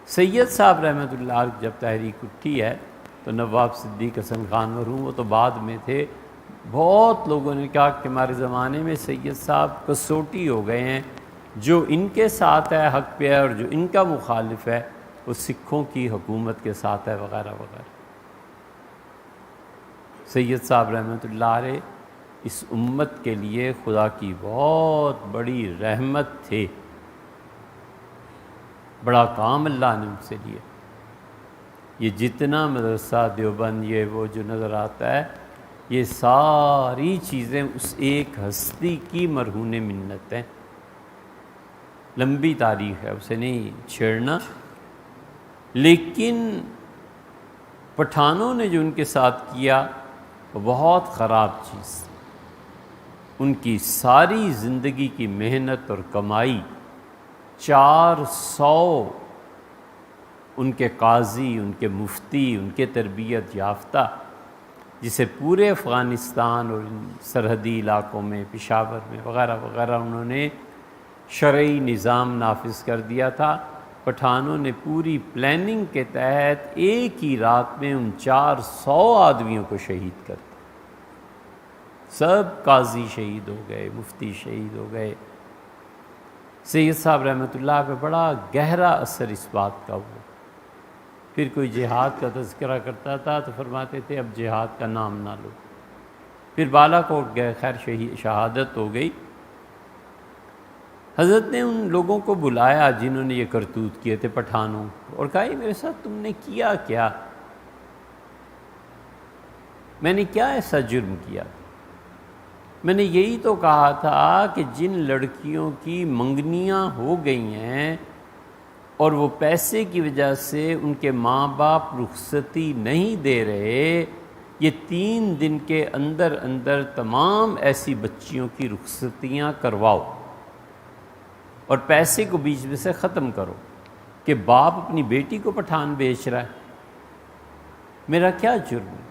سید صاحب رحمۃ اللہ علیہ جب تحریک اٹھی ہے تو نواب صدیق حسن خان مرحوم وہ تو بعد میں تھے، بہت لوگوں نے کہا کہ ہمارے زمانے میں سید صاحب کسوٹی ہو گئے ہیں، جو ان کے ساتھ ہے حق پہ ہے اور جو ان کا مخالف ہے وہ سکھوں کی حکومت کے ساتھ ہے وغیرہ وغیرہ۔ سید صاحب رحمۃ اللہ علیہ اس امت کے لیے خدا کی بہت بڑی رحمت تھے، بڑا کام اللہ نے ان سے لیا۔ یہ جتنا مدرسہ دیوبند یہ وہ جو نظر آتا ہے، یہ ساری چیزیں اس ایک ہستی کی مرہون منت ہیں، لمبی تاریخ ہے، اسے نہیں چھیڑنا۔ لیکن پٹھانوں نے جو ان کے ساتھ کیا وہ بہت خراب چیز تھی۔ ان کی ساری زندگی کی محنت اور کمائی 400 ان کے قاضی، ان کے مفتی، ان کے تربیت یافتہ، جسے پورے افغانستان اور سرحدی علاقوں میں پشاور میں وغیرہ وغیرہ انہوں نے شرعی نظام نافذ کر دیا تھا۔ پٹھانوں نے پوری پلاننگ کے تحت ایک ہی رات میں ان 400 آدمیوں کو شہید کر دیا۔ سب قاضی شہید ہو گئے، مفتی شہید ہو گئے۔ سید صاحب رحمۃ اللہ پہ بڑا گہرا اثر اس بات کا ہوا۔ پھر کوئی جہاد کا تذکرہ کرتا تھا تو فرماتے تھے اب جہاد کا نام نہ لو۔ پھر بالا کوٹ گئے، خیر شہادت ہو گئی۔ حضرت نے ان لوگوں کو بلایا جنہوں نے یہ کرتوت کیے تھے پٹھانوں کو، اور کہا یہ میرے ساتھ تم نے کیا کیا؟ میں نے کیا ایسا جرم کیا؟ میں نے یہی تو کہا تھا کہ جن لڑکیوں کی منگنیاں ہو گئی ہیں اور وہ پیسے کی وجہ سے ان کے ماں باپ رخصتی نہیں دے رہے، یہ 3 دن کے اندر اندر تمام ایسی بچیوں کی رخصتیاں کرواؤ اور پیسے کو بیچ میں سے ختم کرو کہ باپ اپنی بیٹی کو پٹھان بیچ رہا ہے، میرا کیا جرم ہے؟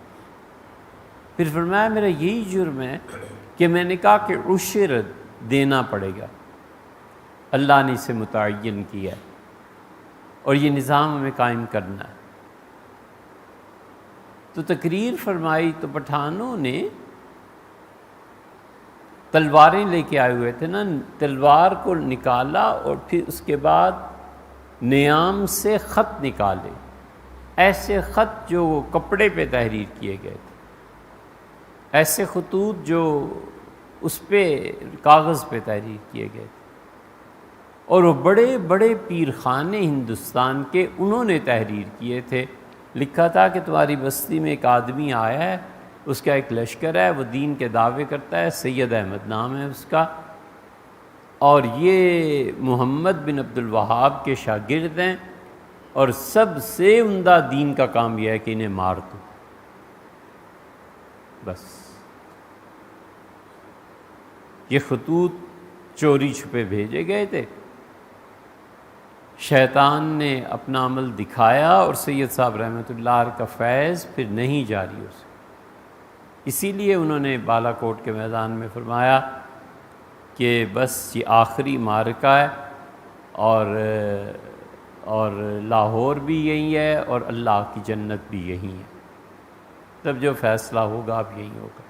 پھر فرمایا میرا یہی جرم ہے کہ میں نے کہا کہ عشر دینا پڑے گا، اللہ نے اسے متعین کیا ہے اور یہ نظام ہمیں قائم کرنا ہے۔ تو تقریر فرمائی تو پٹھانوں نے تلواریں لے کے آئے ہوئے تھے نا، تلوار کو نکالا اور پھر اس کے بعد نیام سے خط نکالے، ایسے خط جو کپڑے پہ تحریر کیے گئے تھے، ایسے خطوط جو اس پہ کاغذ پہ تحریر کیے گئے تھے، اور وہ بڑے بڑے پیر خانے ہندوستان کے انہوں نے تحریر کیے تھے۔ لکھا تھا کہ تمہاری بستی میں ایک آدمی آیا ہے، اس کا ایک لشکر ہے، وہ دین کے دعوے کرتا ہے، سید احمد نام ہے اس کا، اور یہ محمد بن عبد الوہاب کے شاگرد ہیں، اور سب سے عمدہ دین کا کام یہ ہے کہ انہیں مار دو۔ بس یہ خطوط چوری چھپے بھیجے گئے تھے، شیطان نے اپنا عمل دکھایا اور سید صاحب رحمۃ اللہ علیہ کا فیض پھر نہیں جاری ہو سکا۔ اسی لیے انہوں نے بالا کوٹ کے میدان میں فرمایا کہ بس یہ آخری معرکہ ہے، اور لاہور بھی یہی ہے اور اللہ کی جنت بھی یہی ہے، تب جو فیصلہ ہوگا اب یہی ہوگا۔